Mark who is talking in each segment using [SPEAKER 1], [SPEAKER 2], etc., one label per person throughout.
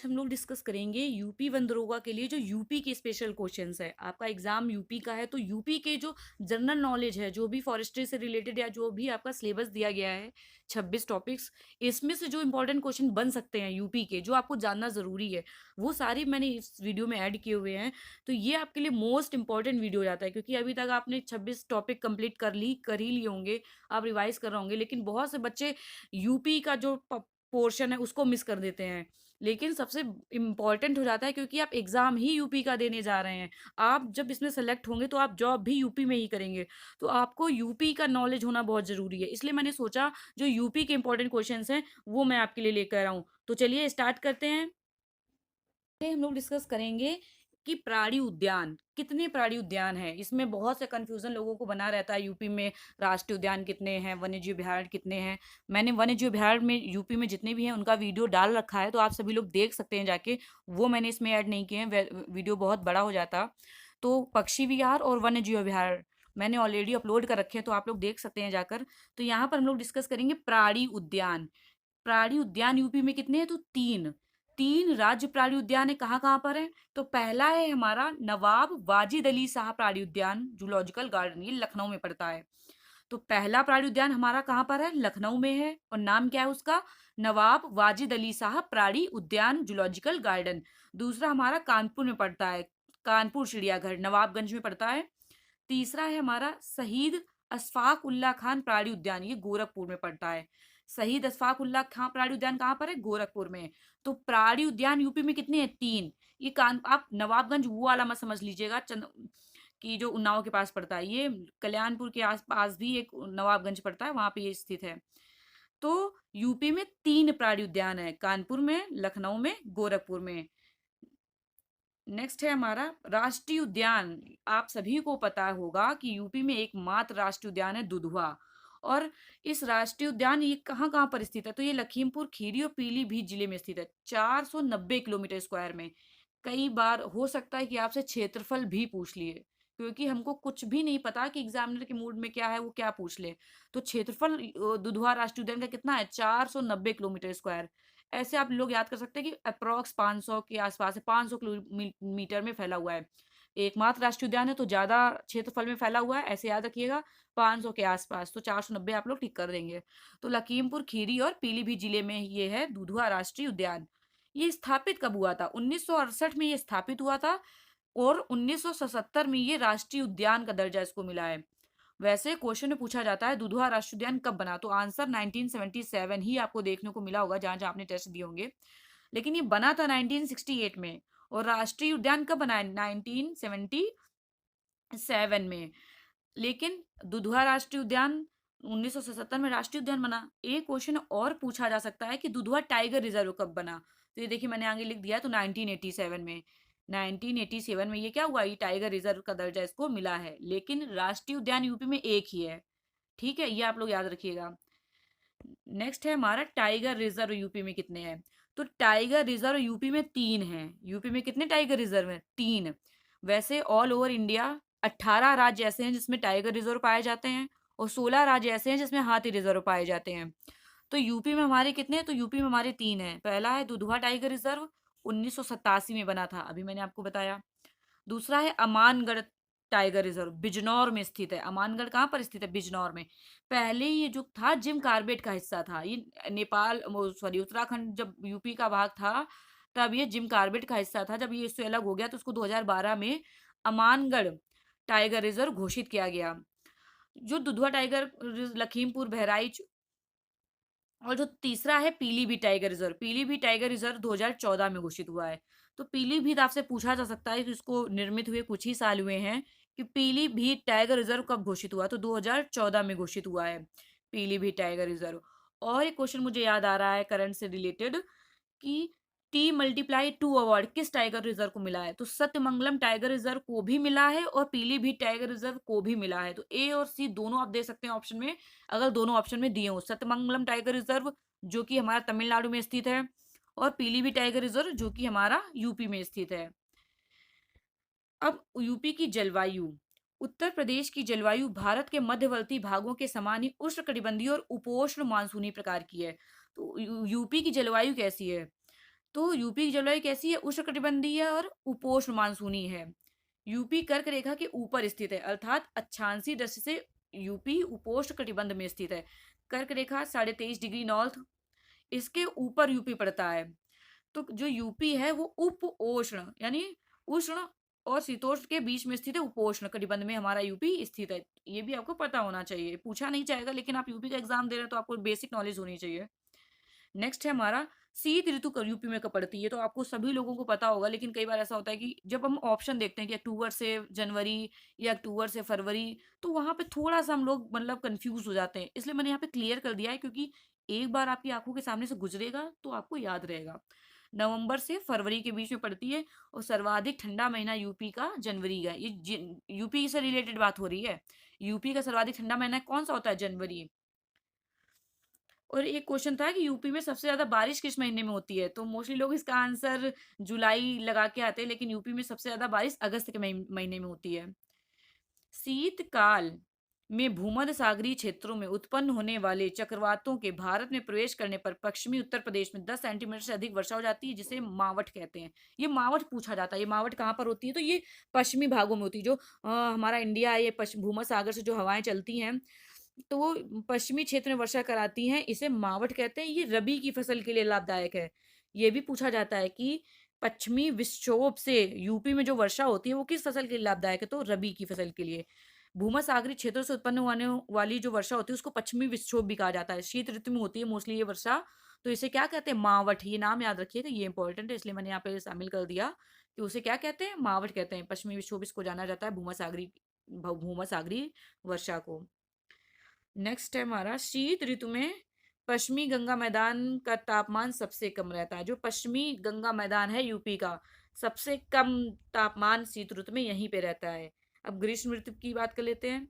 [SPEAKER 1] हम लोग डिस्कस करेंगे यूपी वन दरोगा के लिए जो यूपी के स्पेशल क्वेश्चंस है। आपका एग्जाम यूपी का है तो यूपी के जो जनरल नॉलेज है, जो भी फॉरेस्ट्री से रिलेटेड या जो भी आपका सिलेबस दिया गया है 26 टॉपिक्स, इसमें से जो इंपॉर्टेंट क्वेश्चन बन सकते हैं यूपी के, जो आपको जानना जरूरी है, वो सारी मैंने इस वीडियो में ऐड किए हुए हैं। तो ये आपके लिए मोस्ट इंपॉर्टेंट वीडियो हो जाता है, क्योंकि अभी तक आपने 26 टॉपिक कंप्लीट कर ही लिए होंगे, आप रिवाइज कर रहे होंगे, लेकिन बहुत से बच्चे यूपी का जो पोर्शन है उसको मिस कर देते हैं। लेकिन सबसे इम्पोर्टेंट हो जाता है, क्योंकि आप एग्ज़ाम ही यूपी का देने जा रहे हैं। आप जब इसमें सेलेक्ट होंगे तो आप जॉब भी यूपी में ही करेंगे। तो आपको यूपी का नॉलेज होना बहुत ज़रूरी है। इसलिए मैंने सोचा जो यूपी के इम्पोर्टेंट क्वेश्चंस हैं वो मैं आपके लिए लेकर आऊँ। तो चलिए स्टार्ट करते हैं। हम लोग डिस्कस करेंगे कि प्राणी उद्यान, कितने प्राणी उद्यान हैं। इसमें बहुत से कंफ्यूजन लोगों को बना रहता है यूपी में, राष्ट्रीय उद्यान कितने हैं, वन्यजीव अभयारण्य कितने हैं। मैंने वन्यजीव अभयारण्य में यूपी में जितने भी हैं उनका वीडियो डाल रखा है, तो आप सभी लोग देख सकते हैं जाके। वो मैंने इसमें ऐड नहीं किए हैं, वीडियो बहुत बड़ा हो जाता। तो पक्षी विहार और वन्यजीव अभयारण्य मैंने ऑलरेडी अपलोड कर रखे हैं, तो आप लोग देख सकते हैं जाकर। तो यहाँ पर हम लोग डिस्कस करेंगे प्राणी उद्यान। प्राणी उद्यान यूपी में कितने हैं? तो तीन। तीन राज्य प्राणी उद्यान है। कहाँ कहाँ पर है? तो पहला है हमारा नवाब वाजिद अली शाह प्राणी उद्यान जूलॉजिकल गार्डन, ये लखनऊ में पड़ता है। तो पहला प्राणी उद्यान हमारा कहाँ पर है? लखनऊ में है। और नाम क्या है उसका? नवाब वाजिद अली शाह प्राणी उद्यान जूलॉजिकल गार्डन। दूसरा हमारा कानपुर में पड़ता है, कानपुर चिड़ियाघर नवाबगंज में पड़ता है। तीसरा है हमारा शहीद अशफाक उल्ला खान प्राणी उद्यान, ये गोरखपुर में पड़ता है। शहीद अशफाक उल्ला खान प्राणी उद्यान कहाँ पर है? गोरखपुर में। तो प्राणी उद्यान यूपी में कितने हैं? तीन। ये कान आप नवाबगंज वो वाला मत समझ लीजिएगा कि जो उन्नाव के पास पड़ता है। ये कल्याणपुर के आसपास भी एक नवाबगंज पड़ता है, वहां पे ये स्थित है। तो यूपी में तीन प्राणी उद्यान है, कानपुर में, लखनऊ में, गोरखपुर में। नेक्स्ट है हमारा राष्ट्रीय उद्यान। आप सभी को पता होगा कि यूपी में एकमात्र राष्ट्रीय उद्यान है दुधवा। और इस राष्ट्रीय उद्यान ये कहाँ कहाँ पर स्थित है? तो ये लखीमपुर खीरी और पीलीभीत जिले में स्थित है, 490 किलोमीटर स्क्वायर में। कई बार हो सकता है कि आपसे क्षेत्रफल भी पूछ लिए, क्योंकि हमको कुछ भी नहीं पता कि एग्जामिनर के मूड में क्या है, वो क्या पूछ ले। तो क्षेत्रफल दुधवा राष्ट्रीय उद्यान का कितना है? 490 किलोमीटर स्क्वायर। ऐसे आप लोग याद कर सकते हैं कि अप्रॉक्स 500 के आसपास है, 500 किलोमीटर में फैला हुआ है। एकमात्र राष्ट्रीय उद्यान है तो ज्यादा क्षेत्रफल में फैला हुआ है, ऐसे याद रखिएगा। 500 के आसपास, तो 490 आप लोग टिक कर देंगे। तो लखीमपुर खीरी और पीलीभीत जिले में ये है दुधवा राष्ट्रीय उद्यान। ये स्थापित कब हुआ था? 1968 में ये स्थापित हुआ था, और 1977 में ये राष्ट्रीय उद्यान का दर्जा इसको मिला है। वैसे क्वेश्चन में पूछा जाता है दुधवा राष्ट्रीय उद्यान कब बना, तो आंसर 1977 ही आपको देखने को मिला होगा जहां जहां आपने टेस्ट दिए होंगे। लेकिन ये बना था 1968 में। और राष्ट्रीय उद्यान कब बना है? 1977 में। लेकिन दुधवा राष्ट्रीय उद्यान 1977 में राष्ट्रीय उद्यान बना। एक क्वेश्चन और पूछा जा सकता है कि दुधवा टाइगर रिजर्व कब बना, तो ये देखिए मैंने आगे लिख दिया, तो 1987 में। 1987 में ये क्या हुआ? ये टाइगर रिजर्व का दर्जा इसको मिला है। लेकिन राष्ट्रीय उद्यान यूपी में एक ही है, ठीक है, ये आप लोग याद रखिएगा। नेक्स्ट है हमारा टाइगर रिजर्व यूपी में कितने हैं? तो टाइगर रिजर्व यूपी में तीन हैं। यूपी में कितने टाइगर रिजर्व हैं? तीन। वैसे ऑल ओवर इंडिया 18 राज्य ऐसे हैं जिसमें टाइगर रिजर्व पाए जाते हैं, और 16 राज्य ऐसे हैं जिसमें हाथी रिजर्व पाए जाते हैं। तो यूपी में हमारे कितने हैं? तो यूपी में हमारे तीन हैं। पहला है दुधवा टाइगर रिजर्व, 1987 में बना था, अभी मैंने आपको बताया। दूसरा है अमानगढ़ टाइगर रिजर्व, बिजनौर में स्थित है। अमानगढ़ कहाँ पर स्थित है? बिजनौर में। पहले ये जो था जिम कार्बेट का हिस्सा था, ये नेपाल, सॉरी उत्तराखंड जब यूपी का भाग था तब ये जिम कार्बेट का हिस्सा था। जब ये इससे अलग हो गया तो उसको 2012 में अमानगढ़ टाइगर रिजर्व घोषित किया गया। जो दुधवा टाइगर लखीमपुर बहराइच, और जो तीसरा है Pilibhit tiger reserve, Pilibhit tiger reserve 2014 में घोषित हुआ है। तो पीलीभीत आपसे पूछा जा सकता है कि इसको निर्मित हुए कुछ ही साल हुए हैं, कि पीलीभीत टाइगर रिजर्व कब घोषित हुआ, तो 2014 में घोषित हुआ है पीलीभीत टाइगर रिजर्व। और एक क्वेश्चन मुझे याद आ रहा है करंट से रिलेटेड, कि T+2 अवार्ड किस टाइगर रिजर्व को मिला है? तो सत्यमंगलम टाइगर रिजर्व को भी मिला है और पीलीभीत टाइगर रिजर्व को भी मिला है। तो ए और सी दोनों आप दे सकते हैं ऑप्शन में, अगर दोनों ऑप्शन में दिए हो। सत्यमंगलम टाइगर रिजर्व जो कि हमारा तमिलनाडु में स्थित है, और पीलीभीत टाइगर रिजर्व जो कि हमारा यूपी में स्थित है। अब यूपी की जलवायु। उत्तर प्रदेश की जलवायु भारत के मध्यवर्ती भागों के समान ही उष्णकटिबंधीय और उपोष्ण मानसूनी प्रकार की है। तो यूपी की जलवायु कैसी है? तो यूपी की जलवायु कैसी है? उष्णकटिबंधीय और उपोष्ण मानसूनी है। यूपी कर्क रेखा के ऊपर स्थित है, अर्थात अक्षांशीय दृष्टि से यूपी उपोष्ण कटिबंध में स्थित है। कर्क रेखा 23.5 डिग्री नॉर्थ, इसके ऊपर यूपी पड़ता है। तो जो यूपी है वो उप उष्ण यानी उष्ण और शीतोष्ण के बीच में स्थित है, उपोष्ण कटिबंध में हमारा यूपी स्थित है। ये भी आपको पता होना चाहिए, पूछा नहीं जाएगा लेकिन आप यूपी का एग्जाम दे रहे हैं तो आपको बेसिक नॉलेज होनी चाहिए। नेक्स्ट है हमारा शीत ऋतु यूपी में कब पड़ती है, तो आपको सभी लोगों को पता होगा लेकिन कई बार ऐसा होता है कि जब हम ऑप्शन देखते हैं कि अक्टूबर से जनवरी या अक्टूबर से फरवरी, तो वहां पे थोड़ा सा हम लोग मतलब कंफ्यूज हो जाते हैं, इसलिए मैंने यहाँ पे क्लियर कर दिया है क्योंकि एक बार आपकी आंखों के सामने से गुजरेगा तो आपको याद रहेगा। नवंबर से फरवरी के बीच में पड़ती है और सर्वाधिक ठंडा महीना यूपी का जनवरी का है। ये यूपी से रिलेटेड बात हो रही है। यूपी का सर्वाधिक ठंडा महीना कौन सा होता है? जनवरी। और एक क्वेश्चन था कि यूपी में सबसे ज्यादा बारिश किस महीने में होती है, तो मोस्टली लोग इसका आंसर जुलाई लगा के आते हैं लेकिन यूपी में सबसे ज्यादा बारिश अगस्त के महीने में होती है। शीतकाल में भूमध्य सागरीय क्षेत्रों में उत्पन्न होने वाले चक्रवातों के भारत में प्रवेश करने पर पश्चिमी उत्तर प्रदेश में 10 सेंटीमीटर से अधिक वर्षा हो जाती है, जिसे मावठ कहते हैं। ये मावठ पूछा जाता है, ये मावठ कहाँ पर होती है? तो ये पश्चिमी भागों में होती है। जो हमारा इंडिया है, ये भूमध्य सागर से जो हवाएं चलती हैं तो वो पश्चिमी क्षेत्र में वर्षा कराती हैं, इसे मावठ कहते हैं। ये रबी की फसल के लिए लाभदायक है। ये भी पूछा जाता है कि पश्चिमी विक्षोभ से यूपी में जो वर्षा होती है वो किस फसल के लिए लाभदायक है, तो रबी की फसल के लिए। भूमध्य सागरीय क्षेत्रों से उत्पन्न होने वाली जो वर्षा होती है उसको पश्चिमी विक्षोभ भी कहा जाता है। शीत ऋतु में होती है मोस्टली ये वर्षा, तो इसे क्या कहते हैं? मावठ। ये नाम याद रखिएगा, ये इंपॉर्टेंट है इसलिए मैंने यहाँ पे शामिल कर दिया कि उसे क्या कहते हैं? मावठ कहते हैं। पश्चिमी विक्षोभ इसको जाना जाता है, भूमध्य सागरीय वर्षा को। नेक्स्ट है हमारा शीत ऋतु में पश्चिमी गंगा मैदान का तापमान सबसे कम रहता है। जो पश्चिमी गंगा मैदान है यूपी का, सबसे कम तापमान शीत ऋतु में यहीं पे रहता है। अब ग्रीष्म ऋतु की बात कर लेते हैं।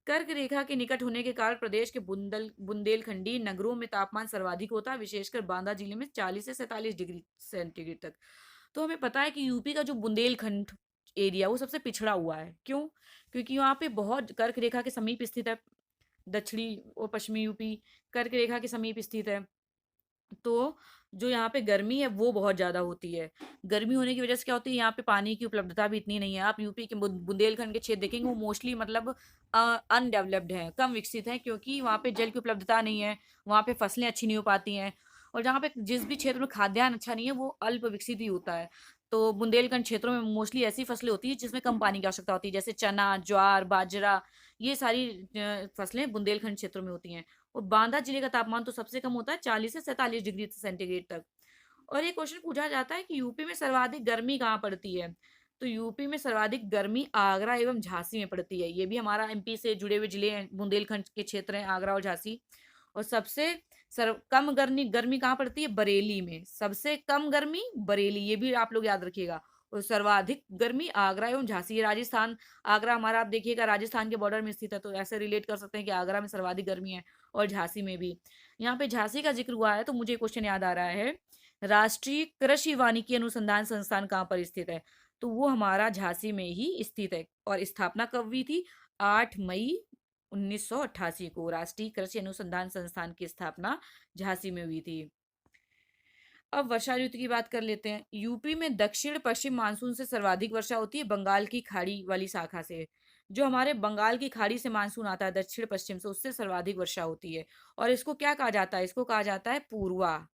[SPEAKER 1] कर्क रेखा के निकट होने के कारण प्रदेश के बुंदेलखंडी नगरों में तापमान सर्वाधिक होता है, विशेषकर बांदा जिले में 40 से 47 डिग्री सेंटीग्रेड तक। तो हमें पता है कि यूपी का जो बुंदेलखंड एरिया वो सबसे पिछड़ा हुआ है। क्यों? क्योंकि वहाँ पे बहुत कर्क रेखा के समीप स्थित है। दक्षिणी और पश्चिमी यूपी कर्क रेखा के समीप स्थित है, तो जो यहाँ पे गर्मी है वो बहुत ज्यादा होती है। गर्मी होने की वजह से क्या होती है, यहाँ पे पानी की उपलब्धता भी इतनी नहीं है। आप यूपी के बुंदेलखंड के क्षेत्र देखेंगे वो मोस्टली मतलब अनडेवलप्ड है, कम विकसित है, क्योंकि वहाँ पे जल की उपलब्धता नहीं है, वहाँ पे फसलें अच्छी नहीं हो पाती हैं। और जहाँ पे जिस भी क्षेत्र में खाद्यान्न अच्छा नहीं है वो अल्प विकसित ही होता है। तो बुंदेलखंड क्षेत्रों में मोस्टली ऐसी फसलें होती है जिसमें कम पानी की आवश्यकता होती है, जैसे चना, ज्वार, बाजरा, ये सारी फसलें बुंदेलखंड क्षेत्रों में होती हैं। और बांदा जिले का तापमान तो सबसे कम होता है, 40 से 47 डिग्री सेंटीग्रेड तक। और ये क्वेश्चन पूछा जाता है कि यूपी में सर्वाधिक गर्मी कहाँ पड़ती है, तो यूपी में सर्वाधिक गर्मी आगरा एवं झांसी में पड़ती है। ये भी हमारा एमपी से जुड़े हुए जिले हैं, बुंदेलखंड के क्षेत्र हैं आगरा और झांसी। और सबसे कम गर्मी गर्मी कहाँ पड़ती है? बरेली में। सबसे कम गर्मी बरेली, ये भी आप लोग याद रखिएगा। और सर्वाधिक गर्मी आगरा एवं झांसी, ये राजस्थान। आगरा हमारा आप देखिएगा राजस्थान के बॉर्डर में स्थित है, तो ऐसे रिलेट कर सकते हैं कि आगरा में सर्वाधिक गर्मी है और झांसी में भी। यहाँ पे झांसी का जिक्र हुआ है तो मुझे क्वेश्चन याद आ रहा है, राष्ट्रीय कृषि वानिकी अनुसंधान संस्थान कहाँ पर स्थित है, तो वो हमारा झांसी में ही स्थित है। और स्थापना कब हुई थी? 8 मई 1988 को राष्ट्रीय कृषि अनुसंधान संस्थान की स्थापना झांसी में हुई थी। अब वर्षा ऋतु की बात कर लेते हैं। यूपी में दक्षिण पश्चिम मानसून से सर्वाधिक वर्षा होती है, बंगाल की खाड़ी वाली शाखा से। जो हमारे बंगाल की खाड़ी से मानसून आता है दक्षिण पश्चिम से, उससे सर्वाधिक वर्षा होती है। और इसको क्या कहा जाता है? इसको कहा जाता है पूर्वा।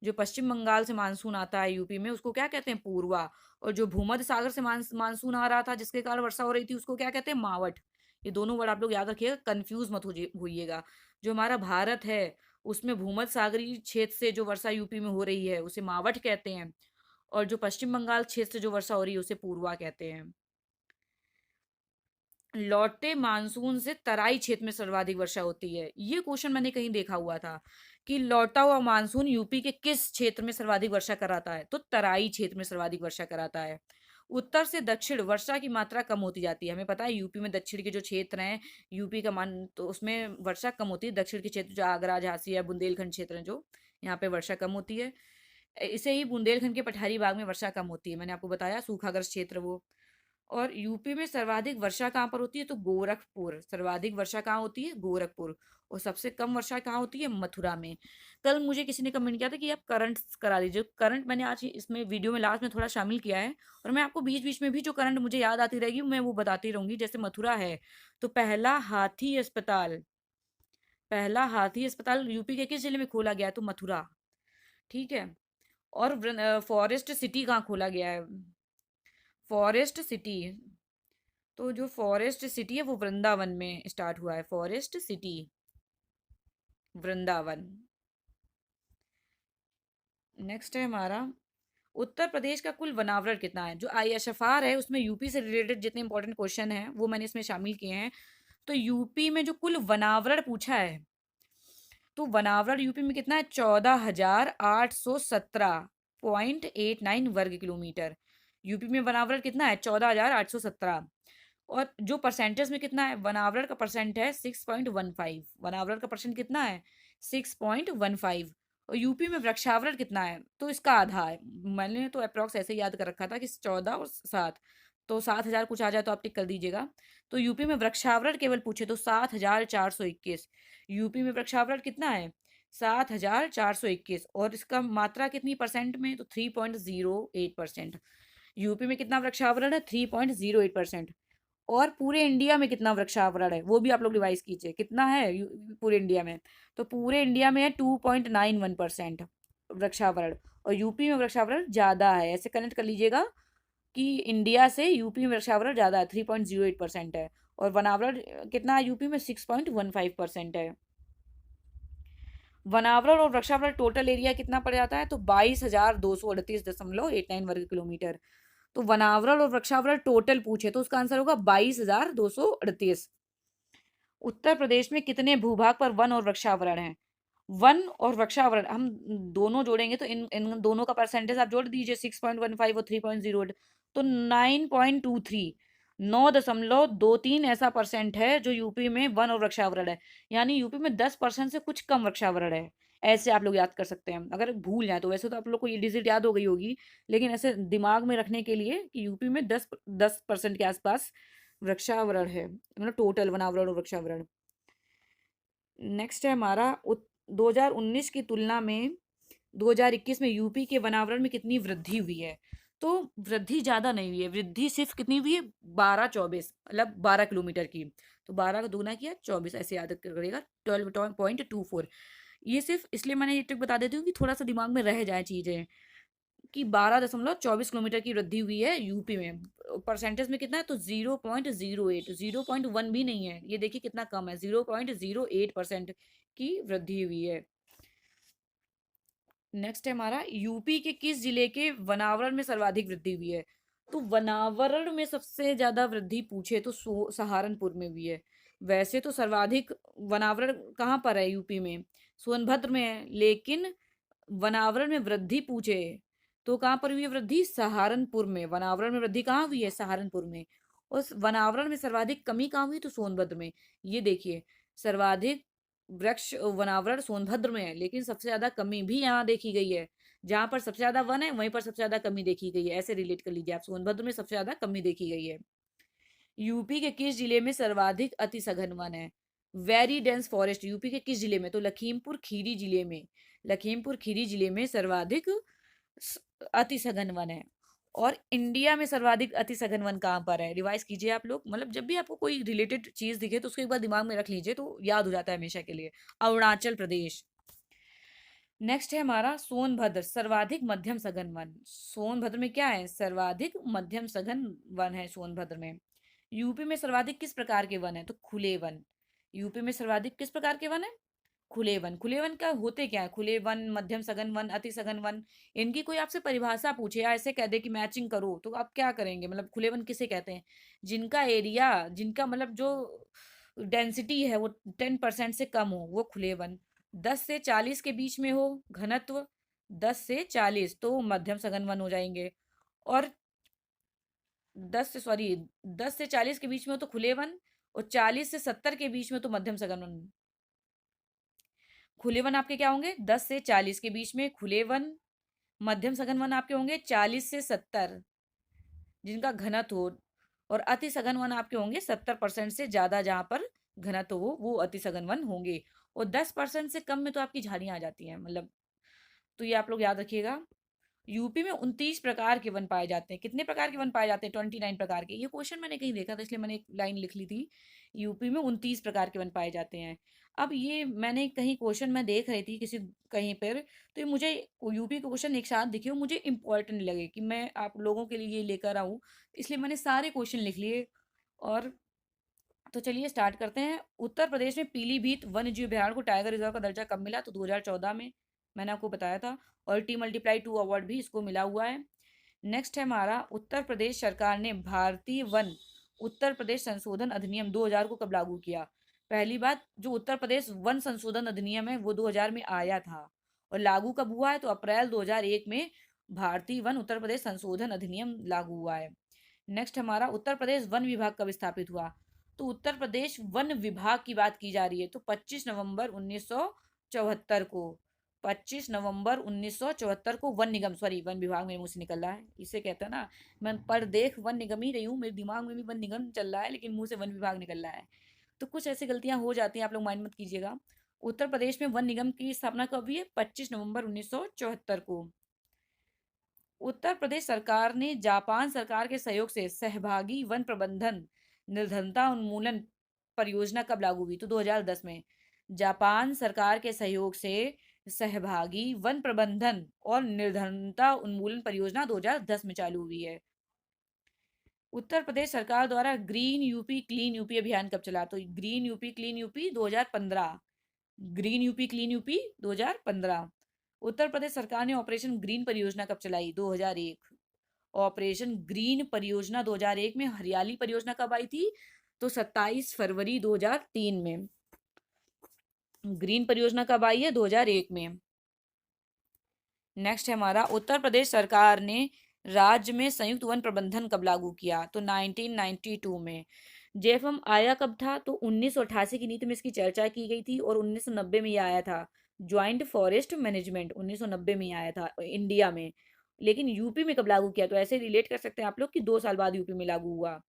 [SPEAKER 1] जो पश्चिम बंगाल से मानसून आता है यूपी में उसको क्या कहते हैं? पूर्वा। और जो भूमध्य सागर से मानसून आ रहा था जिसके कारण वर्षा हो रही थी उसको क्या कहते हैं? मावठ। ये दोनों वर्ड आप लोग याद रखिएगा, कंफ्यूज मत होइएगा। जो हमारा भारत है उसमें भूमध्य सागरीय क्षेत्र से जो वर्षा यूपी में हो रही है उसे मावठ कहते हैं, और जो पश्चिम बंगाल क्षेत्र से जो वर्षा हो रही है उसे पूर्वा कहते हैं। लौटे मानसून से तराई क्षेत्र में सर्वाधिक वर्षा होती है। ये क्वेश्चन मैंने कहीं देखा हुआ था कि लौटा हुआ मानसून यूपी के किस क्षेत्र में सर्वाधिक वर्षा कराता है, तो तराई क्षेत्र में सर्वाधिक वर्षा कराता है। उत्तर से दक्षिण वर्षा की मात्रा कम होती जाती है। हमें पता है यूपी में दक्षिण के जो क्षेत्र हैं, यूपी का मान तो उसमें वर्षा कम होती है। दक्षिण के क्षेत्र जो आगरा, झांसी है, बुंदेलखंड क्षेत्र हैं जो, यहाँ पे वर्षा कम होती है। इसे ही बुंदेलखंड के पठारी भाग में वर्षा कम होती है, मैंने आपको बताया सूखाग्रस्त क्षेत्र वो। और यूपी में सर्वाधिक वर्षा कहाँ पर होती है? तो गोरखपुर। सर्वाधिक वर्षा कहाँ होती है? गोरखपुर। और सबसे कम वर्षा कहाँ होती है? मथुरा में। कल मुझे किसी ने कमेंट किया था कि आप करंट करा दीजिए। करंट मैंने आज इसमें वीडियो में लास्ट में थोड़ा शामिल किया है, और मैं आपको बीच बीच में भी जो करंट मुझे याद आती रहेगी मैं वो बताती रहूंगी। जैसे मथुरा है, तो पहला हाथी अस्पताल यूपी के किस जिले में खोला गया है? तो मथुरा। ठीक है। और फॉरेस्ट सिटी कहाँ खोला गया है? फॉरेस्ट सिटी, तो जो फॉरेस्ट सिटी है वो वृंदावन में स्टार्ट हुआ है। Forest city Vrindavan. नेक्स्ट है हमारा, उत्तर प्रदेश का कुल वनावरण कितना है? जो ISFR है उसमें यूपी से रिलेटेड जितने इंपॉर्टेंट क्वेश्चन हैं वो मैंने इसमें शामिल किए हैं। तो यूपी में जो कुल वनावरण पूछा है, तो वनावरण यूपी में कितना है? 14,817.89 वर्ग किलोमीटर। यूपी में वनावरण कितना है? 14,817। और जो परसेंटेज में कितना है? वनावरण का परसेंट है 6.15। वनावरण का परसेंट कितना है? 6.15। और यूपी में वृक्षावरण कितना है? तो इसका आधा है। मैंने तो अप्रॉक्स ऐसे ही याद कर रखा था कि 14 और 7, तो 7,000 कुछ आ जाए तो आप टिक कर दीजिएगा। तो यूपी में वृक्षावरण केवल पूछे तो 7,421। यूपी में वृक्षावरण कितना है? 7,421। और इसका मात्रा कितनी परसेंट में? तो 3.08%। यूपी में कितना वृक्षावरण है? 3.08%। और पूरे इंडिया में कितना वृक्षावरण है वो भी आप लोग रिवाइज कीजिए, कितना है पूरे इंडिया में? तो पूरे इंडिया में है 2.91% वृक्षावरण। और यूपी में वृक्षावरण ज्यादा है, ऐसे कनेक्ट कर लीजिएगा कि इंडिया से यूपी में वृक्षावरण ज्यादा है, 3.08% है। और वनावरण कितना है यूपी में? 6.15% है। वनावरण और वृक्षावरण टोटल एरिया कितना पड़ जाता है? तो 22,238.89 वर्ग किलोमीटर। तो वनावरण और वृक्षावरण टोटल पूछे तो उसका आंसर होगा 22,238। उत्तर प्रदेश में कितने भूभाग पर वन और वृक्षावरण है? वन और वृक्षावरण हम दोनों जोड़ेंगे तो इन इन दोनों का परसेंटेज आप जोड़ दीजिए, 6.15 और 3.08। तो 9.23, 9.23 ऐसा परसेंट है जो यूपी में वन और वृक्षावरण है। यानी यूपी में 10% से कुछ कम वृक्षावरण है। ऐसे आप लोग याद कर सकते हैं अगर भूल जाए तो। वैसे तो आप लोग को ये डिजिट याद हो गई होगी, लेकिन ऐसे दिमाग में रखने के लिए कि यूपी में 10% के आसपास वृक्षावरण है, मतलब टोटल वनावरण और वृक्षावरण। नेक्स्ट है हमारा 2019 की तुलना में 2021 में यूपी के वनावरण में कितनी वृद्धि हुई है? तो वृद्धि ज्यादा नहीं हुई है, वृद्धि सिर्फ कितनी हुई है? 12-24, मतलब 12 किलोमीटर की। तो 12 का दुगना किया 24, ऐसे याद करिएगा, 12.24। ये सिर्फ इसलिए मैंने ये ट्रिक बता देती हूँ कि थोड़ा सा दिमाग में रह जाए चीजें, कि 12.24 किलोमीटर की वृद्धि हुई है यूपी में। परसेंटेज में कितना है? तो 0.08, 0.1 भी नहीं है, ये देखिए कितना कम है, 0.08% की वृद्धि हुई है। नेक्स्ट है हमारा, यूपी के किस जिले के वनावरण में सर्वाधिक वृद्धि हुई है? तो वनावरण में सबसे ज्यादा वृद्धि पूछे तो सहारनपुर में हुई है। वैसे तो सर्वाधिक वनावरण कहाँ पर है यूपी में? सोनभद्र में है, लेकिन वनावरण में वृद्धि पूछे तो कहाँ पर हुई है वृद्धि? सहारनपुर में। वनावरण में वृद्धि कहाँ हुई है? सहारनपुर में। उस वनावरण में सर्वाधिक कमी कहाँ हुई? तो सोनभद्र में। ये देखिए, सर्वाधिक वृक्ष वनावरण सोनभद्र में है, लेकिन सबसे ज्यादा कमी भी यहाँ देखी गई है। जहां पर सबसे ज्यादा वन है वहीं पर सबसे ज्यादा कमी देखी गई है, ऐसे रिलेट कर लीजिए आप। सोनभद्र में सबसे ज्यादा कमी देखी गई है। यूपी के किस जिले में सर्वाधिक अति सघन वन है? वेरी डेंस फॉरेस्ट यूपी के किस जिले में? तो लखीमपुर खीरी जिले में। लखीमपुर खीरी जिले में सर्वाधिक अति सघन वन है। और इंडिया में सर्वाधिक अति सघन वन कहाँ पर है? रिवाइज कीजिए आप लोग, मतलब जब भी आपको कोई रिलेटेड चीज दिखे तो उसको एक बार दिमाग में रख लीजिए तो याद हो जाता है हमेशा के लिए। अरुणाचल प्रदेश। नेक्स्ट है हमारा, सोनभद्र सर्वाधिक मध्यम सघन वन। सोनभद्र में क्या है? सर्वाधिक मध्यम सघन वन है सोनभद्र में। यूपी में सर्वाधिक किस प्रकार के वन है? तो खुले वन। यूपी में सर्वाधिक किस प्रकार के वन है? खुले वन। खुले वन का होते क्या है? खुले वन, मध्यम सघन वन, अति सघन वन, इनकी कोई आपसे परिभाषा पूछे या ऐसे कह दे कि मैचिंग करो तो आप क्या करेंगे? मतलब खुले वन किसे कहते हैं? जिनका एरिया, जिनका मतलब जो डेंसिटी है वो 10% से कम हो, वो खुले वन। 10 से 40 के बीच में हो घनत्व, 10 से 40 तो मध्यम सघन वन हो जाएंगे। और 10 से 40 के बीच में हो तो खुले वन, और 40 से 70 के बीच में तो मध्यम सघन वन। खुले वन आपके क्या होंगे? 10 से 40 के बीच में खुले वन। मध्यम सघन वन आपके होंगे 40 से 70, जिनका घनत्व हो और अति सघन वन आपके होंगे 70% से ज्यादा, जहां पर घनत्व हो वो अति सघन वन होंगे। और 10% से कम में तो आपकी झाड़ियां आ जाती हैं, मतलब। तो ये आप लोग याद रखिएगा। यूपी में 29 प्रकार के वन पाए जाते हैं। कितने प्रकार के वन पाए जाते हैं? 29 प्रकार के। ये क्वेश्चन मैंने कहीं देखा था, इसलिए मैंने एक लाइन लिख ली थी। यूपी में 29 प्रकार के वन पाए जाते हैं। अब ये मैंने कहीं क्वेश्चन मैं देख रही थी किसी कहीं पर, तो ये मुझे यूपी के क्वेश्चन एक साथ दिखे और मुझे इंपॉर्टेंट लगे कि मैं आप लोगों के लिए ये लेकर आऊँ, इसलिए मैंने सारे क्वेश्चन लिख लिए। और तो चलिए स्टार्ट करते हैं। उत्तर प्रदेश में पीलीभीत वन्य जीव अभयारण्य को टाइगर रिजर्व का दर्जा कब मिला? तो 2014 में, मैंने आपको बताया था। और टी मल्टीप्लाई टू अवार्ड भी इसको मिला हुआ है। नेक्स्ट है हमारा, उत्तर प्रदेश सरकार ने भारतीय वन उत्तर प्रदेश संशोधन अधिनियम 2000 को कब लागू किया? पहली बात, जो उत्तर प्रदेश वन संशोधन अधिनियम है वो 2000 में आया था। और लागू कब हुआ है? तो अप्रैल 2001 में भारतीय वन उत्तर प्रदेश संशोधन अधिनियम लागू हुआ है। नेक्स्ट हमारा, उत्तर प्रदेश वन विभाग कब स्थापित हुआ? तो उत्तर प्रदेश वन विभाग की बात की जा रही है तो 25 नवंबर 1974 को, 25 नवंबर 1974 को वन निगम, सॉरी वन विभाग मेरे मुंह से निकल रहा है, इसे कहते हैं ना, मैं पर देख वन निगम ही रही हूँ, मेरे दिमाग में भी वन निगम चल रहा है लेकिन मुंह से वन विभाग निकल रहा है। तो कुछ ऐसी गलतियां हो जाती हैं, आप लोग माइंड मत कीजिएगा। उत्तर प्रदेश में वन निगम की स्थापना कब हुई है? 25 नवंबर 1974 को। उत्तर प्रदेश सरकार ने जापान सरकार के सहयोग से सहभागी वन प्रबंधन निर्धनता उन्मूलन परियोजना कब लागू हुई? तो 2010 में। जापान सरकार के सहयोग से सहभागी वन प्रबंधन और निर्धनता उन्मूलन परियोजना 2010 में चालू हुई है। उत्तर प्रदेश सरकार द्वारा ग्रीन यूपी क्लीन यूपी अभियान कब चला? तो green UP clean UP 2015। Green UP clean UP 2015। Uttar Pradesh सरकार ने ऑपरेशन ग्रीन परियोजना कब चलाई? 2001। ऑपरेशन ग्रीन परियोजना 2001 में। हरियाली परियोजना कब आई थी? तो 27 फरवरी 2003 में। ग्रीन परियोजना कब आई है? 2001 में। नेक्स्ट है हमारा, उत्तर प्रदेश सरकार ने राज्य में संयुक्त वन प्रबंधन कब लागू किया? तो 1992 में। जेएफएम आया कब था? तो 1988 की नीति में इसकी चर्चा की गई थी और 1990 में ये आया था। ज्वाइंट फॉरेस्ट मैनेजमेंट 1990 में ही आया था इंडिया में। लेकिन यूपी में कब लागू किया? तो ऐसे रिलेट कर सकते हैं आप लोग कि 2 साल बाद यूपी में लागू हुआ।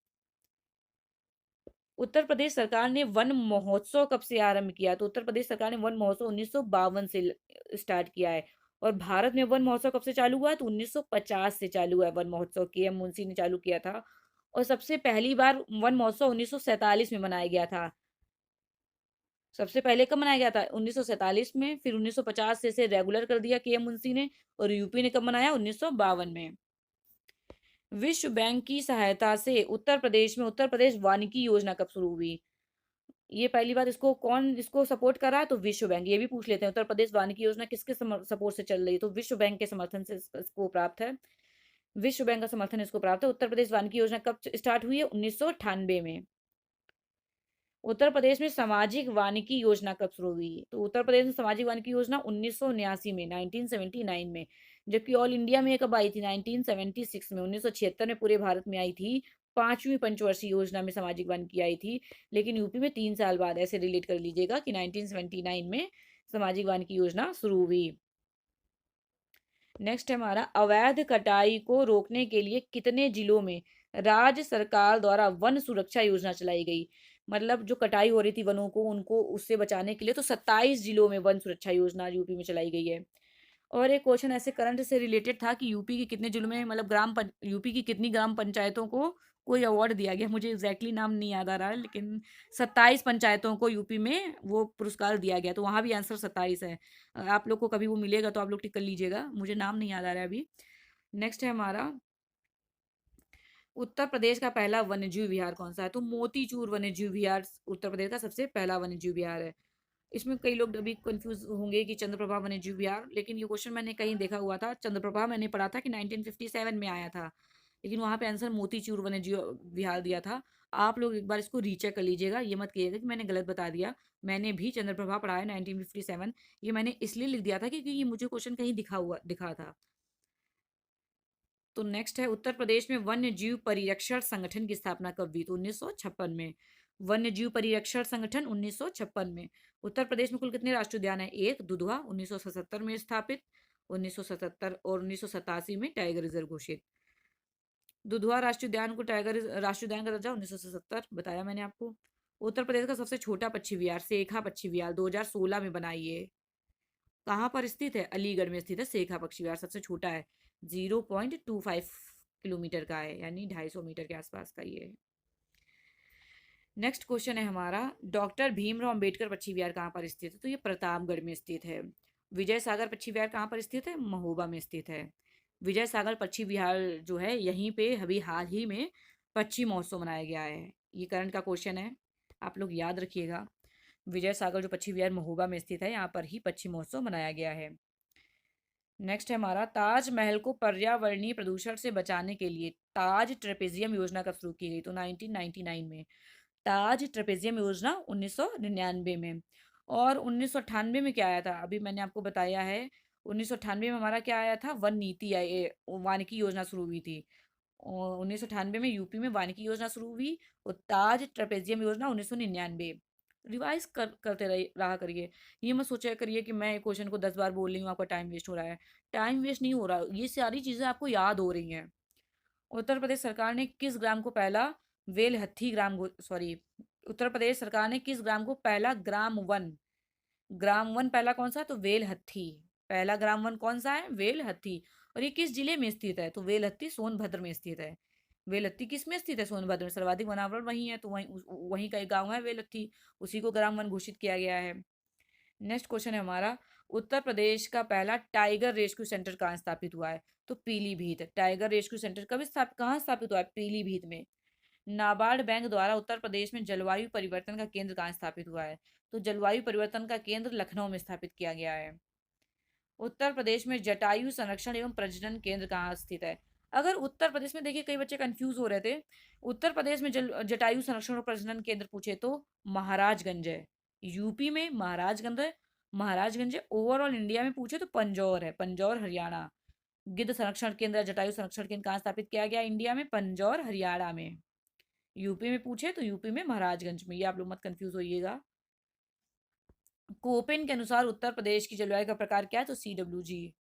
[SPEAKER 1] उत्तर प्रदेश सरकार ने वन महोत्सव कब से आरंभ किया? तो उत्तर प्रदेश सरकार ने वन महोत्सव 1952 से स्टार्ट किया है। और भारत में वन महोत्सव कब से चालू हुआ? तो 1950 से चालू हुआ है वन महोत्सव। के एम मुंशी ने चालू किया था। और सबसे पहली बार वन महोत्सव 1947 में मनाया गया था। सबसे पहले कब मनाया गया था? 1947 में। फिर 1950 से इसे रेगुलर कर दिया के एम मुंशी ने। और यूपी ने कब मनाया? 1952 में। विश्व बैंक की सहायता से उत्तर प्रदेश में उत्तर प्रदेश वानिकी योजना कब शुरू हुई? ये पहली बात, इसको कौन इसको सपोर्ट कर रहा है? तो विश्व बैंक। ये भी पूछ लेते हैं, उत्तर प्रदेश वानिकी योजना किसके सपोर्ट से चल रही है? तो विश्व बैंक के समर्थन से इसको प्राप्त है। विश्व बैंक का समर्थन इसको प्राप्त है। उत्तर प्रदेश वानिकी योजना कब स्टार्ट हुई है? 1998 में। उत्तर प्रदेश में सामाजिक वानिकी योजना कब शुरू हुई? तो उत्तर प्रदेश में सामाजिक वानिकी योजना 1979 में, 1979 में। जबकि ऑल इंडिया में ये कब आई थी? 1976 में। 1976 में पूरे भारत में आई थी। पांचवी पंचवर्षीय योजना में सामाजिक वानिकी आई थी। लेकिन यूपी में 3 साल बाद, ऐसे रिलेट कर लीजिएगा कि 1979 में सामाजिक वानिकी योजना शुरू हुई। नेक्स्ट है हमारा, अवैध कटाई को रोकने के लिए कितने जिलों में राज्य सरकार द्वारा वन सुरक्षा योजना चलाई गई? मतलब जो कटाई हो रही थी वनों को, उनको उससे बचाने के लिए तो 27 जिलों में वन सुरक्षा योजना यूपी में चलाई गई है। और एक क्वेश्चन ऐसे करंट से रिलेटेड था कि यूपी के कितने जिलों में, मतलब यूपी की कितनी ग्राम पंचायतों को कोई अवार्ड दिया गया? मुझे एग्जैक्टली नाम नहीं याद आ रहा है, लेकिन 27 पंचायतों को यूपी में वो पुरस्कार दिया गया, तो वहां भी आंसर 27 है। आप लोग को कभी वो मिलेगा तो आप लोग टिक कर लीजिएगा, मुझे नाम नहीं याद आ रहा है अभी। नेक्स्ट है हमारा, उत्तर प्रदेश का पहला वन्यजीव विहार कौन सा है? तो मोतीचूर वन्यजीव विहार उत्तर प्रदेश का सबसे पहला वन्यजीव विहार है। इसमें कई लोग अभी कंफ्यूज होंगे कि चंद्रप्रभा वन्यजीव विहार, लेकिन ये क्वेश्चन मैंने कहीं देखा हुआ था। चंद्रप्रभा मैंने पढ़ा था कि 1957 में आया था, लेकिन वहां पे आंसर मोतीचूर वन्यजीव विहार दिया था। आप लोग एक बार इसको रीचेक कर लीजिएगा, ये मत कहिएगा कि मैंने गलत बता दिया। मैंने भी चंद्रप्रभा पढ़ा है 1957। ये मैंने इसलिए लिख दिया था क्योंकि ये मुझे क्वेश्चन कहीं दिखा था। तो नेक्स्ट है, उत्तर प्रदेश में वन्य जीव परिरक्षण संगठन की स्थापना कब हुई? तो 1956 में। वन्य जीव परिरक्षण संगठन 1956 में। उत्तर प्रदेश में कुल कितने राष्ट्रीय उद्यान है? एक, दुधवा 1977 में स्थापित, 1977 और 1987 में टाइगर रिजर्व घोषित। दुधवा राष्ट्रीय उद्यान को राष्ट्रीय उद्यान का दर्जा 1977 बताया मैंने आपको। उत्तर प्रदेश का सबसे छोटा पक्षी विहार सेखा पक्षी विहार 2016 में बना ये। कहाँ पर स्थित है? अलीगढ़ में स्थित है सेखा पक्षी विहार, सबसे छोटा है। 0.25 किलोमीटर का है, यानी 250 मीटर के आसपास का ये है। नेक्स्ट क्वेश्चन है हमारा, डॉक्टर भीमराव अंबेडकर पक्षी विहार कहाँ पर स्थित है? तो ये प्रतापगढ़ में स्थित है। विजय सागर पक्षी विहार कहाँ पर स्थित है? महोबा में स्थित है। विजय सागर पक्षी विहार जो है यहीं पे अभी हाल ही में पक्षी महोत्सव मनाया गया है। ये करंट का क्वेश्चन है, आप लोग याद रखिएगा। विजय सागर जो पक्षी विहार महोबा में स्थित है, यहाँ पर ही पक्षी महोत्सव मनाया गया है। नेक्स्ट है हमारा, ताजमहल को पर्यावरणीय प्रदूषण से बचाने के लिए ताज ट्रेपेजियम योजना कब शुरू की गई? तो 1999 में। ताज ट्रेपेजियम योजना 1999 में। और 1998 में क्या आया था? अभी मैंने आपको बताया है। 1998 में हमारा क्या आया था? वन नीति वानिकी योजना शुरू हुई थी। और 1998 में यूपी में वानिकी योजना शुरू हुई। और ताज ट्रेपेजियम योजना 1999। रिवाइज करते रहा करिए। ये मत सोचा करिए कि मैं क्वेश्चन को 10 बार बोल रही हूँ, आपका टाइम वेस्ट हो रहा है। टाइम वेस्ट नहीं हो रहा, ये सारी चीज़ें आपको याद हो रही हैं। उत्तर प्रदेश सरकार ने किस ग्राम को पहला वेलहत्थी सॉरी, उत्तर प्रदेश सरकार ने किस ग्राम को पहला ग्राम वन पहला कौन सा है? तो वेलहत्थी। पहला ग्राम वन कौन सा है? वेलहत्थी। और ये किस जिले में स्थित है? तो वेलहत्थी सोनभद्र में स्थित है। वेलहत्थी किस में स्थित है? सोनभद्र में। सर्वाधिक वनावरण वहीं है, तो वहीं का एक गाँव है वेलहत्थी, उसी को ग्राम वन घोषित किया गया है। नेक्स्ट क्वेश्चन है हमारा, उत्तर प्रदेश का पहला टाइगर रेस्क्यू सेंटर कहाँ स्थापित हुआ है? तो पीलीभीत। टाइगर रेस्क्यू सेंटर कहाँ स्थापित हुआ है? पीलीभीत में। नाबार्ड बैंक द्वारा उत्तर प्रदेश में जलवायु परिवर्तन का केंद्र कहाँ स्थापित हुआ है? तो जलवायु परिवर्तन का केंद्र लखनऊ में स्थापित किया गया है। उत्तर प्रदेश में जटायु संरक्षण एवं प्रजनन केंद्र कहाँ स्थित है? अगर उत्तर प्रदेश में, देखिए कई बच्चे कंफ्यूज हो रहे थे, उत्तर प्रदेश में जटायु संरक्षण और प्रजनन केंद्र पूछे तो महाराजगंज है। यूपी में महाराजगंज है। ओवरऑल इंडिया में पूछे तो पंजौर है, पंजौर हरियाणा। गिद्ध संरक्षण केंद्र, जटायु संरक्षण केंद्र कहाँ स्थापित किया गया इंडिया में? पंजौर हरियाणा में। यूपी में पूछे तो यूपी में महाराजगंज में। ये आप लोग मत कंफ्यूज होइएगा। कोपेन के अनुसार उत्तर प्रदेश की जलवायु का प्रकार क्या है? तो CWG।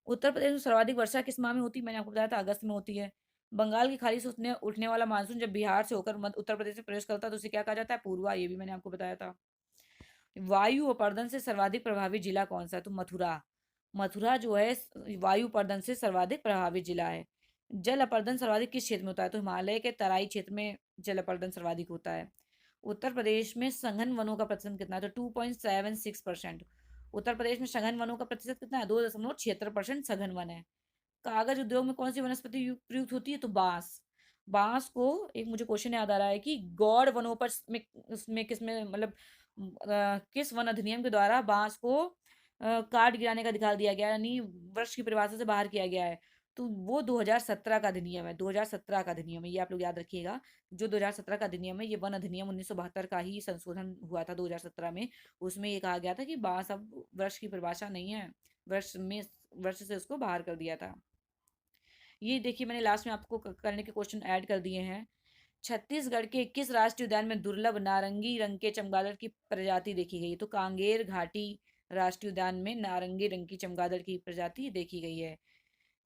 [SPEAKER 1] उत्तर प्रदेश में सर्वाधिक वर्षा किस माह में होती है? मैंने आपको बताया था अगस्त में होती है। बंगाल की खाड़ी से उठने वाला मानसून जब बिहार से होकर उत्तर प्रदेश में प्रवेश करता है तो उसे क्या कहा जाता है? पूर्वा। ये भी मैंने आपको बताया था। वायु अपर्दन से सर्वाधिक प्रभावित जिला कौन सा है? तो मथुरा। मथुरा जो है वायु अपर्दन से सर्वाधिक प्रभावित जिला है। जल अपर्दन सर्वाधिक किस क्षेत्र में होता है? तो हिमालय के तराई क्षेत्र में जल अपर्दन सर्वाधिक होता है। उत्तर प्रदेश में सघन वनों का प्रतिशत कितना है? तो 2.76%। उत्तर प्रदेश में सघन वनों का प्रतिशत कितना है? 2.76% सघन वन है। कागज उद्योग में कौन सी वनस्पति प्रयुक्त होती है? तो बांस। बांस को, एक मुझे क्वेश्चन याद आ रहा है कि गौड़ वनोपज में उसमें किसमें मतलब किस वन अधिनियम के द्वारा बांस को काट गिराने का अधिकार दिया गया है, यानी वृक्ष की परिभाषा से बाहर किया गया है? तो वो 2017 का अधिनियम है। 2017 का अधिनियम है, ये आप लोग याद रखिएगा। जो 2017 का अधिनियम है, ये वन अधिनियम 1972 का ही संशोधन हुआ था 2017 में। उसमें ये कहा गया था कि बांस अब वृक्ष की परिभाषा नहीं है, वृक्ष से उसको बाहर कर दिया था। ये देखिए मैंने लास्ट में आपको करने के क्वेश्चन ऐड कर दिए हैं। छत्तीसगढ़ के किस राष्ट्रीय उद्यान में दुर्लभ नारंगी रंग के चमगादड़ की प्रजाति देखी गई? तो कांगेर घाटी राष्ट्रीय उद्यान में नारंगी रंग की चमगादड़ की प्रजाति देखी गई है।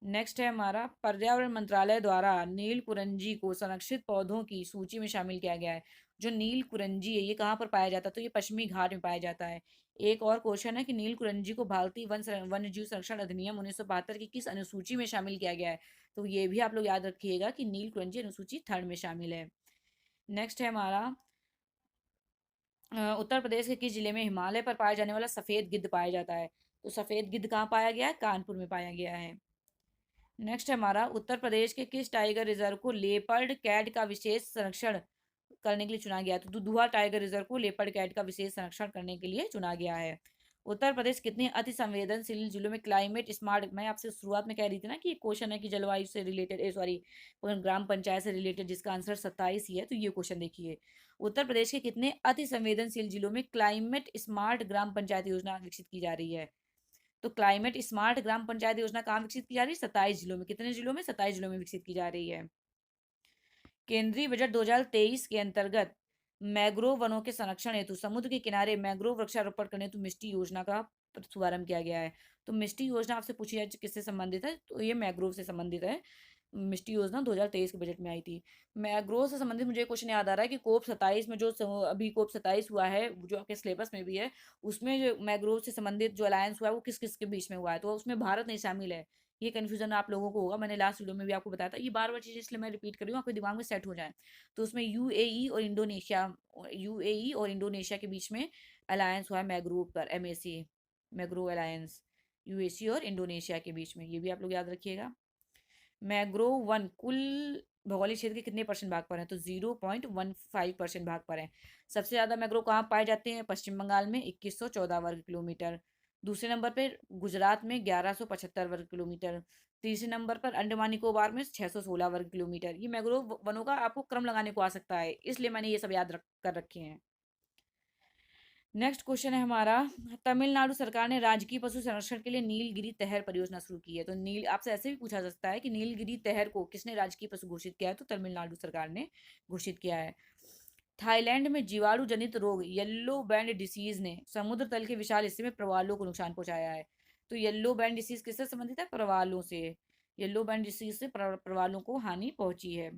[SPEAKER 1] नेक्स्ट है हमारा, पर्यावरण मंत्रालय द्वारा नील कुरंजी को संरक्षित पौधों की सूची में शामिल किया गया है। जो नील कुरंजी है ये कहाँ पर पाया जाता है? तो ये पश्चिमी घाट में पाया जाता है। एक और क्वेश्चन है कि नील कुरंजी को भारतीय वन्य जीव संरक्षण अधिनियम 1972 की किस अनुसूची में शामिल किया गया है? तो ये भी आप लोग याद रखिएगा कि नील कुरंजी अनुसूची 3 में शामिल है। नेक्स्ट है हमारा, उत्तर प्रदेश के किस जिले में हिमालय पर पाया जाने वाला सफेद गिद्ध पाया जाता है? तो सफेद गिद्ध कहाँ पाया गया है? कानपुर में पाया गया है। नेक्स्ट हमारा, उत्तर प्रदेश के किस टाइगर रिजर्व को लेपर्ड कैट का विशेष संरक्षण करने के लिए चुना गया? तो दुधुआ टाइगर रिजर्व को लेपर्ड कैट का विशेष संरक्षण करने के लिए चुना गया है। उत्तर प्रदेश कितने अति संवेदनशील जिलों में क्लाइमेट स्मार्ट, मैं आपसे शुरुआत में कह रही थी ना कि क्वेश्चन है कि जलवायु से रिलेटेड, सॉरी ग्राम पंचायत से रिलेटेड, जिसका आंसर 27 ही है। तो ये क्वेश्चन देखिए, उत्तर प्रदेश के कितने अति संवेदनशील जिलों में क्लाइमेट स्मार्ट ग्राम पंचायत योजना विकसित की जा रही है? तो क्लाइमेट स्मार्ट ग्राम पंचायत योजना कहाँ विकसित की जा रही है? 27 जिलों में। कितने जिलों में? 27 जिलों में विकसित की जा रही है। केंद्रीय बजट 2023 के अंतर्गत मैंग्रोव वनों के संरक्षण हेतु समुद्र के किनारे मैंग्रोव वृक्षारोपण करने हेतु मिष्टी योजना का शुभारंभ किया गया है। तो मिष्टी योजना आपसे पूछी है किससे संबंधित है? तो ये मैंग्रोव से संबंधित है। मिष्टी योजना 2023 के बजट में आई थी। मैंग्रोव से संबंधित मुझे क्वेश्चन याद आ रहा है कि कोप 27 में जो अभी कोप 27 हुआ है, जो आपके सिलेबस में भी है, उसमें जो मैंग्रोव से संबंधित जो अलायंस हुआ है वो किस किस के बीच में हुआ है, तो उसमें भारत नहीं शामिल है। ये कन्फ्यूजन आप लोगों को होगा, मैंने लास्ट वीडियो में भी आपको बताया था। ये बार बार चीज़ इसलिए मैं रिपीट कर रही हूँ, आपके दिमाग में सेट हो जाए। तो उसमें यूएई और इंडोनेशिया के बीच में अलायंस हुआ है मैंग्रोव पर, MAC मैंग्रोव अलायंस, यूएसी और इंडोनेशिया के बीच में, ये भी आप लोग याद रखिएगा। मैंग्रोव वन कुल भौगोलिक क्षेत्र के कितने परसेंट भाग पर है, तो 0.15% भाग पर है। सबसे ज़्यादा मैंग्रोव कहाँ पाए जाते हैं, पश्चिम बंगाल में 2114 वर्ग किलोमीटर। दूसरे नंबर पर गुजरात में 1175 वर्ग किलोमीटर। तीसरे नंबर पर अंडमान निकोबार में 616 वर्ग किलोमीटर। ये मैंग्रोव वनों का आपको क्रम लगाने को आ सकता है, इसलिए मैंने ये सब याद कर रखे हैं। नेक्स्ट क्वेश्चन है हमारा, तमिलनाडु सरकार ने राजकीय पशु संरक्षण के लिए नीलगिरी तहर परियोजना शुरू की है। तो नील आपसे ऐसे भी पूछा जा सकता है कि नीलगिरी तहर को किसने राजकीय पशु घोषित किया है, तो तमिलनाडु सरकार ने घोषित किया है। थाईलैंड में जीवाणु जनित रोग येलो बैंड डिसीज ने समुद्र तल के विशाल हिस्से में प्रवालों को नुकसान पहुंचाया है। तो येलो बैंड डिसीज किससे संबंधित है, प्रवालों से। येलो बैंड डिसीज से प्रवालों को हानि पहुंची है।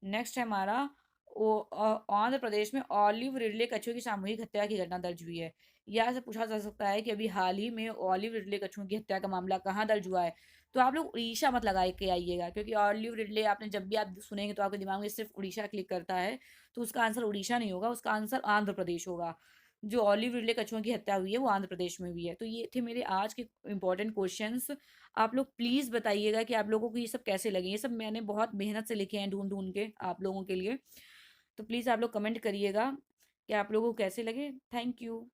[SPEAKER 1] नेक्स्ट है हमारा, आंध्र प्रदेश में ऑलिव रिडले कछुए की सामूहिक हत्या की घटना दर्ज हुई है। यह से पूछा जा सकता है कि अभी हाल ही में ऑलिव रिडले कछुओं की हत्या का मामला कहाँ दर्ज हुआ है। तो आप लोग उड़ीसा मत लगा के आइएगा, क्योंकि ऑलिव रिडले आपने जब भी आप सुनेंगे तो आपके दिमाग में सिर्फ उड़ीसा क्लिक करता है। तो उसका आंसर उड़ीसा नहीं होगा, उसका आंसर आंध्र प्रदेश होगा। जो ऑलिव रिडले कछुओं की हत्या हुई है वो आंध्र प्रदेश में हुई है। तो ये थे मेरे आज के इंपॉर्टेंट क्वेश्चंस। आप लोग प्लीज़ बताइएगा कि आप लोगों को ये सब कैसे लगे। ये सब मैंने बहुत मेहनत से लिखे हैं, ढूंढ ढूंढ के आप लोगों के लिए। तो प्लीज़ आप लोग कमेंट करिएगा कि आप लोगों को कैसे लगे। Thank you.